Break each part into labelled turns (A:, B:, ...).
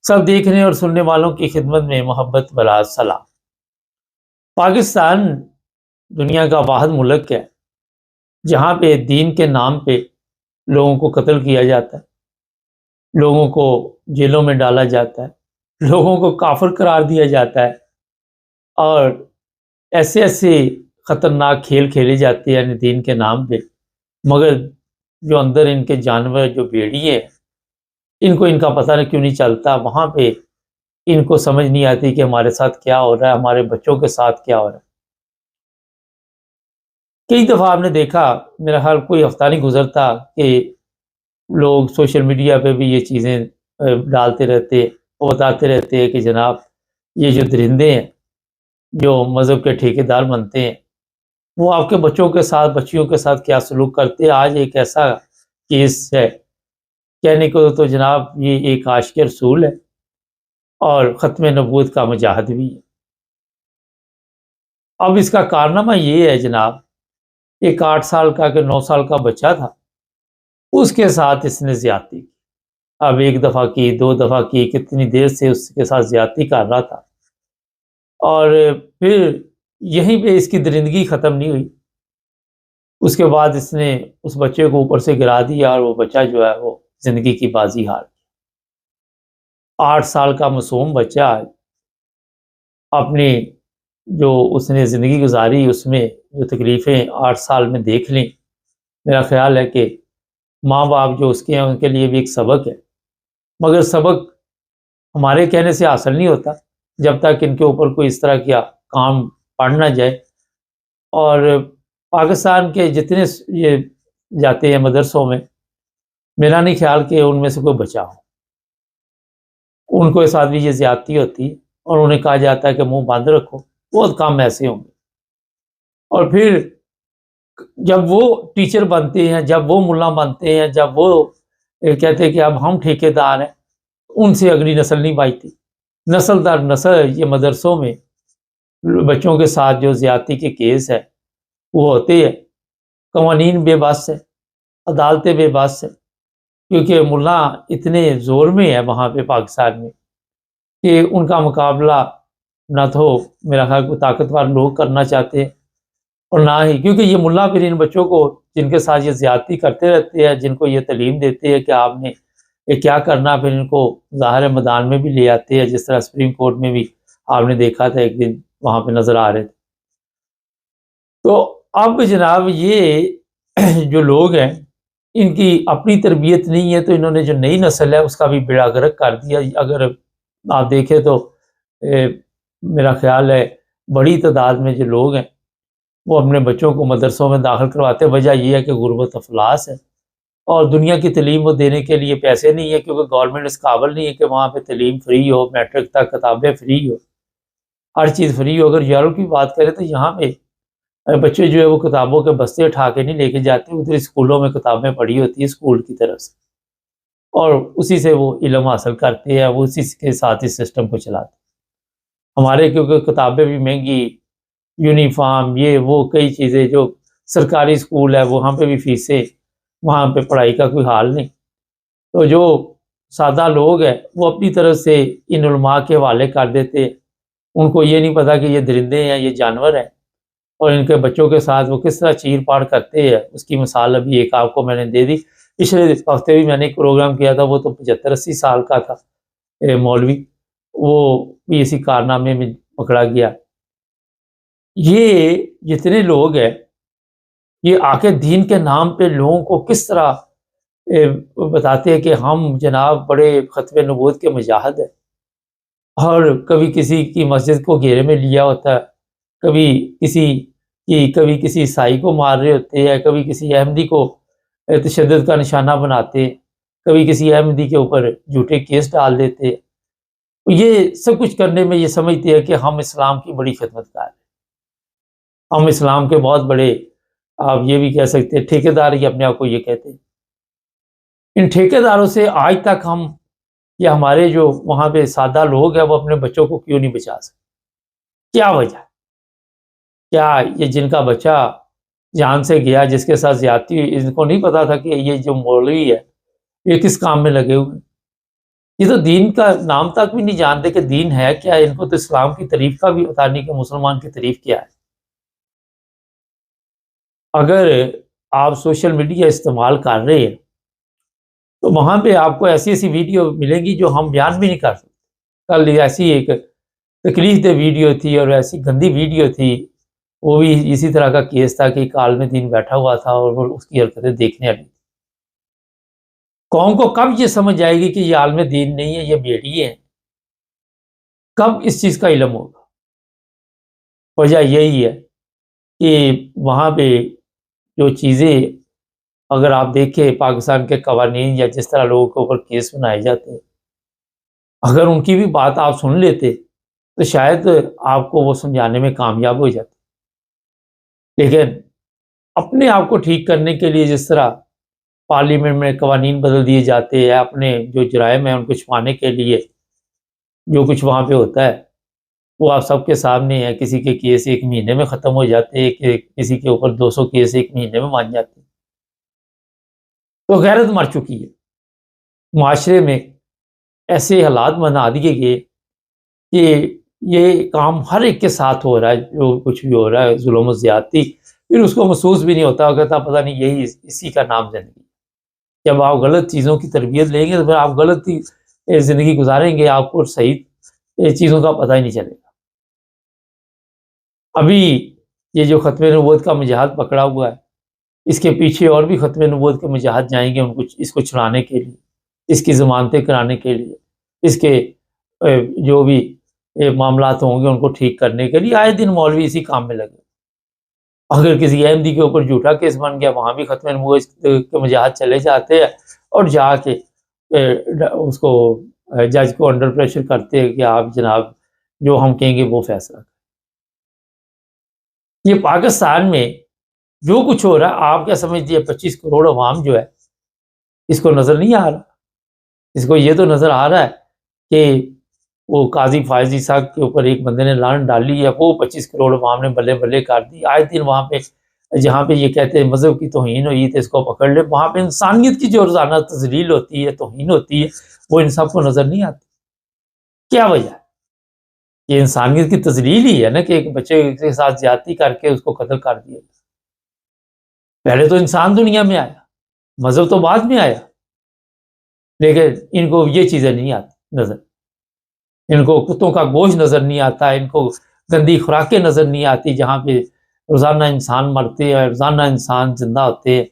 A: سب دیکھنے اور سننے والوں کی خدمت میں محبت بلا سلام۔ پاکستان دنیا کا واحد ملک ہے جہاں پہ دین کے نام پہ لوگوں کو قتل کیا جاتا ہے، لوگوں کو جیلوں میں ڈالا جاتا ہے، لوگوں کو کافر قرار دیا جاتا ہے، اور ایسے ایسے خطرناک کھیل کھیلے جاتے ہیں دین کے نام پہ، مگر جو اندر ان کے جانور جو بھیڑیے ہیں ان کو ان کا پتہ نہیں کیوں نہیں چلتا، وہاں پہ ان کو سمجھ نہیں آتی کہ ہمارے ساتھ کیا ہو رہا ہے، ہمارے بچوں کے ساتھ کیا ہو رہا ہے۔ کئی دفعہ آپ نے دیکھا، میرا خیال کوئی ہفتہ نہیں گزرتا کہ لوگ سوشل میڈیا پہ بھی یہ چیزیں ڈالتے رہتے اور بتاتے رہتے ہیں کہ جناب یہ جو درندے ہیں جو مذہب کے ٹھیکیدار بنتے ہیں وہ آپ کے بچوں کے ساتھ بچیوں کے ساتھ کیا سلوک کرتے ہیں۔ آج ایک ایسا کیس ہے، کہنے کو تو جناب یہ ایک عاشق رسول ہے اور ختم نبوت کا مجاہد بھی ہے۔ اب اس کا کارنامہ یہ ہے جناب، ایک 8 سال کا کہ 9 سال کا بچہ تھا، اس کے ساتھ اس نے زیادتی کی۔ اب ایک دفعہ کی، 2 دفعہ کی، کتنی دیر سے اس کے ساتھ زیادتی کر رہا تھا، اور پھر یہیں پہ اس کی درندگی ختم نہیں ہوئی۔ اس کے بعد اس نے اس بچے کو اوپر سے گرا دیا اور وہ بچہ جو ہے وہ زندگی کی بازی ہار گیا۔ 8 سال کا معصوم بچہ اپنی جو اس نے زندگی گزاری اس میں جو تکلیفیں 8 سال میں دیکھ لیں، میرا خیال ہے کہ ماں باپ جو اس کے ہیں ان کے لیے بھی ایک سبق ہے، مگر سبق ہمارے کہنے سے حاصل نہیں ہوتا جب تک ان کے اوپر کوئی اس طرح کیا کام پڑ نہ جائے۔ اور پاکستان کے جتنے یہ جاتے ہیں مدرسوں میں، میرا نہیں خیال کہ ان میں سے کوئی بچا ہو، ان کو ساتھ بھی یہ زیادتی ہوتی ہے اور انہیں کہا جاتا ہے کہ منہ بند رکھو، بہت کام ایسے ہوں گے۔ اور پھر جب وہ ٹیچر بنتے ہیں، جب وہ ملا بنتے ہیں، جب وہ کہتے ہیں کہ اب ہم ٹھیکیدار ہیں، ان سے اگلی نسل نہیں بچتی۔ نسل در نسل یہ مدرسوں میں بچوں کے ساتھ جو زیادتی کے کیس ہے وہ ہوتے ہیں۔ قوانین بے بس ہے، عدالتیں بے بس ہے، کیونکہ ملا اتنے زور میں ہے وہاں پہ پاکستان میں کہ ان کا مقابلہ نہ تو میرا خیال کو طاقتور لوگ کرنا چاہتے ہیں، اور نہ ہی کیونکہ یہ ملا پھر ان بچوں کو جن کے ساتھ یہ زیادتی کرتے رہتے ہیں، جن کو یہ تعلیم دیتے ہیں کہ آپ نے یہ کیا کرنا، پھر ان کو ظاہر میدان میں بھی لے آتے ہیں، جس طرح سپریم کورٹ میں بھی آپ نے دیکھا تھا ایک دن وہاں پہ نظر آ رہے تھے۔ تو اب جناب یہ جو لوگ ہیں ان کی اپنی تربیت نہیں ہے، تو انہوں نے جو نئی نسل ہے اس کا بھی بیڑا غرق کر دیا۔ اگر آپ دیکھیں تو میرا خیال ہے بڑی تعداد میں جو لوگ ہیں وہ اپنے بچوں کو مدرسوں میں داخل کرواتے، وجہ یہ ہے کہ غربت افلاس ہے، اور دنیا کی تعلیم وہ دینے کے لیے پیسے نہیں ہے، کیونکہ گورنمنٹ اس قابل نہیں ہے کہ وہاں پہ تعلیم فری ہو، میٹرک تک کتابیں فری ہو، ہر چیز فری ہو۔ اگر یورپ کی بات کریں تو یہاں پہ بچے جو ہے وہ کتابوں کے بستے اٹھا کے نہیں لے کے جاتے، ادھر اسکولوں میں کتابیں پڑھی ہوتی ہیں اسکول کی طرف سے، اور اسی سے وہ علم حاصل کرتے ہیں، وہ اسی کے ساتھ اس سسٹم کو چلاتے ہیں۔ ہمارے کیونکہ کتابیں بھی مہنگی، یونیفارم، یہ وہ کئی چیزیں، جو سرکاری اسکول ہے وہاں پہ بھی فیسیں، وہاں پہ پڑھائی کا کوئی حال نہیں۔ تو جو سادہ لوگ ہیں وہ اپنی طرف سے ان علماء کے حوالے کر دیتے، ان کو یہ نہیں پتا کہ یہ درندے ہیں، یہ جانور ہیں، اور ان کے بچوں کے ساتھ وہ کس طرح چیر پاڑ کرتے ہیں اس کی مثال ابھی ایک آپ کو میں نے دے دی۔ پچھلے ہفتے بھی میں نے ایک پروگرام کیا تھا، وہ تو 75-80 سال کا تھا مولوی، وہ بھی اسی کارنامے میں پکڑا گیا۔ یہ جتنے لوگ ہیں یہ آ کے دین کے نام پہ لوگوں کو کس طرح بتاتے ہیں کہ ہم جناب بڑے ختم نبوت کے مجاہد ہیں، اور کبھی کسی کی مسجد کو گھیرے میں لیا ہوتا ہے، کبھی کسی عیسائی کو مار رہے ہوتے ہیں، کبھی کسی احمدی کو تشدد کا نشانہ بناتے ہیں، کبھی کسی احمدی کے اوپر جھوٹے کیس ڈال دیتے ہیں۔ یہ سب کچھ کرنے میں یہ سمجھتے ہیں کہ ہم اسلام کی بڑی خدمت کار ہیں، ہم اسلام کے بہت بڑے، آپ یہ بھی کہہ سکتے ہیں ٹھیکیدار ہی اپنے آپ کو یہ کہتے ہیں۔ ان ٹھیکیداروں سے آج تک ہم یا ہمارے جو وہاں پہ سادہ لوگ ہیں وہ اپنے بچوں کو کیوں نہیں بچا سکتے؟ کیا وجہ ہے؟ کیا یہ جن کا بچہ جان سے گیا، جس کے ساتھ زیادتی ہوئی، ان کو نہیں پتا تھا کہ یہ جو مولوی ہے یہ کس کام میں لگے ہوئے ہیں؟ یہ تو دین کا نام تک بھی نہیں جانتے کہ دین ہے کیا. ان کو تو اسلام کی تعریف کا بھی پتہ نہیں کہ مسلمان کی تعریف کیا ہے. اگر آپ سوشل میڈیا استعمال کر رہے ہیں تو وہاں پہ آپ کو ایسی ایسی ویڈیو ملیں گی جو ہم بیان بھی نہیں کر سکتے. کل ایسی ایک تکلیف دہ ویڈیو تھی اور ایسی گندی ویڈیو تھی, وہ بھی اسی طرح کا کیس تھا کہ ایک عالم دین بیٹھا ہوا تھا اور وہ اس کی حرکتیں دیکھنے والی. قوم کو کب یہ سمجھ آئے گی کہ یہ عالم دین نہیں ہے, یہ بھیڑیے ہیں؟ کب اس چیز کا علم ہوگا؟ وجہ یہی ہے کہ وہاں پہ جو چیزیں اگر آپ دیکھیں پاکستان کے قوانین یا جس طرح لوگوں کے اوپر کیس بنائے جاتے ہیں, اگر ان کی بھی بات آپ سن لیتے تو شاید آپ کو وہ سمجھانے میں کامیاب ہو جاتے. لیکن اپنے آپ کو ٹھیک کرنے کے لیے جس طرح پارلیمنٹ میں قوانین بدل دیے جاتے ہیں, اپنے جو جرائم ہیں ان کو چھپانے کے لیے جو کچھ وہاں پہ ہوتا ہے وہ آپ سب کے سامنے ہے. کسی کے کیس 1 مہینے میں ختم ہو جاتے ہیں, کہ کسی کے اوپر 200 کیس 1 مہینے میں مان جاتے ہیں. تو غیرت مر چکی ہے. معاشرے میں ایسے حالات بنا دیے گئے کہ یہ کام ہر ایک کے ساتھ ہو رہا ہے, جو کچھ بھی ہو رہا ہے ظلم و زیادتی, پھر اس کو محسوس بھی نہیں ہوتا, وہ کہتا پتہ نہیں یہی اسی کا نام زندگی. جب آپ غلط چیزوں کی تربیت لیں گے تو پھر آپ غلط زندگی گزاریں گے, آپ کو صحیح چیزوں کا پتہ ہی نہیں چلے گا. ابھی یہ جو ختم نبوت کا مجاہد پکڑا ہوا ہے, اس کے پیچھے اور بھی ختم نبوت کے مجاہد جائیں گے ان کو اس کو چھڑانے کے لیے, اس کی ضمانتیں کرانے کے لیے, اس کے جو بھی معاملات ہوں گے ان کو ٹھیک کرنے کے لیے. آئے دن مولوی اسی کام میں لگے. اگر کسی احمدی کے اوپر جھوٹا کیس بن گیا, وہاں بھی ختم نبوت کے مجاہد چلے جاتے ہیں اور جا کے اس کو جج کو انڈر پریشر کرتے ہیں کہ آپ جناب جو ہم کہیں گے وہ فیصلہ. یہ پاکستان میں جو کچھ ہو رہا ہے, آپ کیا سمجھتے ہیں 25 کروڑ عوام جو ہے اس کو نظر نہیں آ رہا؟ اس کو یہ تو نظر آ رہا ہے کہ وہ قاضی فائزی صاحب کے اوپر ایک بندے نے لان ڈالی ہے, وہ 25 کروڑ عوام نے بلے بلے کر دی. آئے دن وہاں پہ جہاں پہ یہ کہتے ہیں مذہب کی توہین ہوئی تو اس کو پکڑ لے, وہاں پہ انسانیت کی جو روزانہ تذلیل ہوتی ہے, توہین ہوتی ہے, وہ ان سب کو نظر نہیں آتی. کیا وجہ ہے؟ یہ انسانیت کی تذلیل ہی ہے نا, کہ ایک بچے کے ساتھ زیادتی کر کے اس کو قتل کر دیا. پہلے تو انسان دنیا میں آیا, مذہب تو بعد میں آیا, لیکن ان کو یہ چیزیں نہیں آتی نظر. ان کو کتوں کا گوشت نظر نہیں آتا, ان کو گندی خوراکیں نظر نہیں آتی, جہاں پہ روزانہ انسان مرتے ہیں, روزانہ انسان زندہ ہوتے ہیں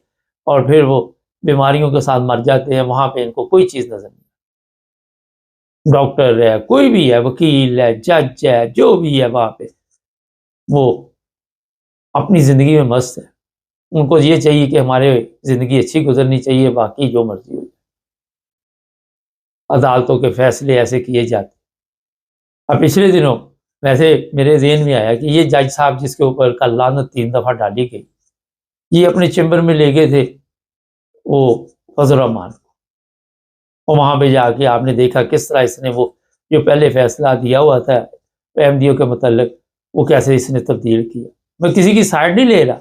A: اور پھر وہ بیماریوں کے ساتھ مر جاتے ہیں. وہاں پہ ان کو کوئی چیز نظر نہیں. ڈاکٹر ہے, کوئی بھی ہے, وکیل ہے, جج ہے, جو بھی ہے, وہاں پہ وہ اپنی زندگی میں مست ہے. ان کو یہ چاہیے کہ ہمارے زندگی اچھی گزرنی چاہیے, باقی جو مرضی ہو. عدالتوں کے فیصلے ایسے کیے جاتے. اب پچھلے دنوں ویسے میرے ذہن میں آیا کہ یہ جج صاحب جس کے اوپر کل لعنت 3 دفعہ ڈالی گئی, یہ اپنے چیمبر میں لے گئے تھے وہ فضل الرحمان کو, اور وہاں پہ جا کے آپ نے دیکھا کس طرح اس نے وہ جو پہلے فیصلہ دیا ہوا تھا احمدیوں کے متعلق, وہ کیسے اس نے تبدیل کیا. میں کسی کی سائڈ نہیں لے رہا,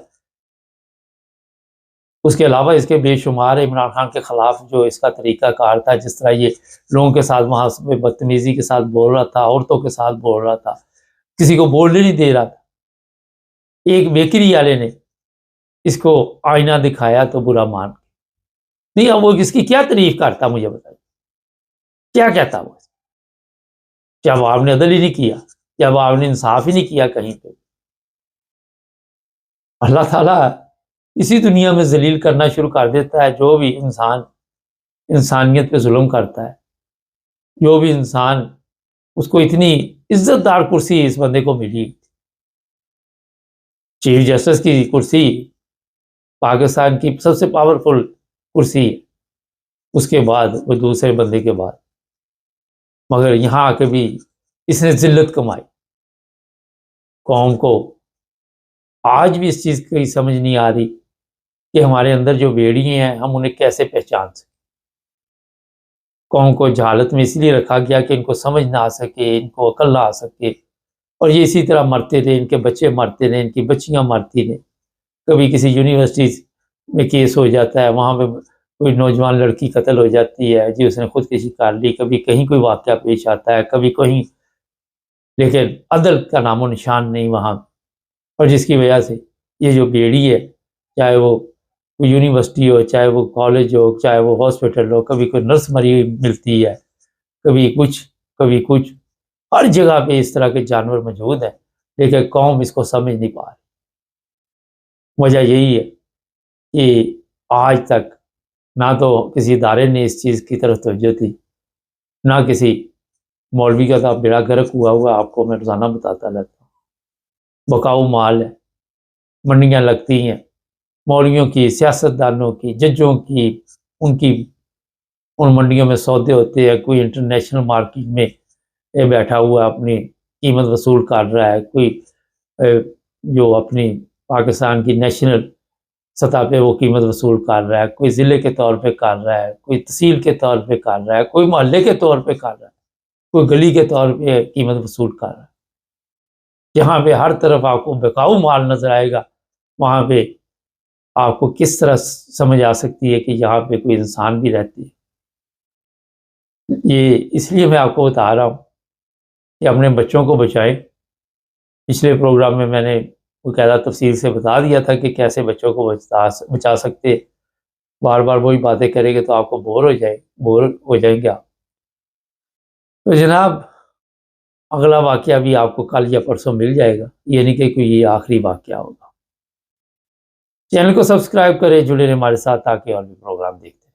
A: اس کے علاوہ اس کے بے شمار عمران خان کے خلاف جو اس کا طریقہ کار تھا, جس طرح یہ لوگوں کے ساتھ وہاں پہ بدتمیزی کے ساتھ بول رہا تھا, عورتوں کے ساتھ بول رہا تھا, کسی کو بولنے نہیں دے رہا تھا. ایک بیکری والے نے اس کو آئینہ دکھایا تو برا مان نہیں. اب وہ اس کی کیا تعریف کرتا, مجھے بتائیے کیا کہتا وہ؟ جب آپ نے عدل ہی نہیں کیا, جب آپ نے انصاف ہی نہیں کیا کہیں پہ. اللہ تعالیٰ اسی دنیا میں ذلیل کرنا شروع کر دیتا ہے جو بھی انسان انسانیت پہ ظلم کرتا ہے. جو بھی انسان, اس کو اتنی عزت دار کرسی اس بندے کو ملی, چیف جسٹس کی کرسی پاکستان کی سب سے پاورفل کرسی ہے, اس کے بعد وہ دوسرے بندے کے بعد, مگر یہاں آ کے بھی اس نے ذلت کمائی. قوم کو آج بھی اس چیز کی سمجھ نہیں آ رہی کہ ہمارے اندر جو بیڑیے ہیں ہم انہیں کیسے پہچان سکیں. قوم کو جہالت میں اس لیے رکھا گیا کہ ان کو سمجھ نہ آ سکے, ان کو عقل نہ آ سکے, اور یہ اسی طرح مرتے رہے, ان کے بچے مرتے رہے, ان کی بچیاں مرتی رہیں. کبھی کسی یونیورسٹی میں کیس ہو جاتا ہے, وہاں پہ کوئی نوجوان لڑکی قتل ہو جاتی ہے جی، اس نے خودکشی کر لی، کبھی کہیں کوئی واقعہ پیش آتا ہے، کبھی کہیں، لیکن عدل کا نام و نشان نہیں وہاں، اور جس کی وجہ سے یہ جو بیڑی ہے، چاہے وہ یونیورسٹی ہو، چاہے وہ کالج ہو، چاہے وہ ہاسپٹل ہو، کبھی کوئی نرس مری ہوئی ملتی ہے، کبھی کچھ، ہر جگہ پہ اس طرح کے جانور موجود ہیں، لیکن قوم اس کو سمجھ نہیں پا رہی۔ وجہ یہی ہے کہ آج تک نہ تو کسی ادارے نے اس چیز کی طرف توجہ دی، نہ کسی مولوی کا تھا بیڑا گرک ہوا آپ کو میں روزانہ بتاتا رہتا ہوں۔ بکاؤ مال ہے، منڈیاں لگتی ہیں، مولویوں کی، سیاستدانوں کی، ججوں کی، ان منڈیوں میں سودے ہوتے ہیں، کوئی انٹرنیشنل مارکیٹ میں بیٹھا ہوا اپنی قیمت وصول کر رہا ہے، کوئی جو اپنی پاکستان کی نیشنل سطح پہ وہ قیمت وصول کر رہا ہے، کوئی ضلع کے طور پہ کر رہا ہے، کوئی تحصیل کے طور پہ کر رہا ہے، کوئی محلے کے طور پہ کر رہا ہے، کوئی گلی کے طور پہ قیمت وصول کر رہا ہے۔ جہاں پہ ہر طرف آپ کو بکاؤ مال نظر آئے گا، وہاں پہ آپ کو کس طرح سمجھ آ سکتی ہے کہ یہاں پہ کوئی انسان بھی رہتی ہے۔ یہ اس لیے میں آپ کو بتا رہا ہوں کہ اپنے بچوں کو بچائیں۔ پچھلے پروگرام میں نے باقاعدہ تفصیل سے بتا دیا تھا کہ کیسے بچوں کو بچا سکتے، بار بار وہی باتیں کریں گے تو آپ کو بور ہو جائیں گے آپ۔ تو جناب اگلا واقعہ بھی آپ کو کل یا پرسوں مل جائے گا، یہ نہیں کہ کوئی یہ آخری واقعہ ہوگا۔ چینل کو سبسکرائب کریں، جڑے رہیں ہمارے ساتھ تاکہ اور بھی پروگرام دیکھتے ہیں۔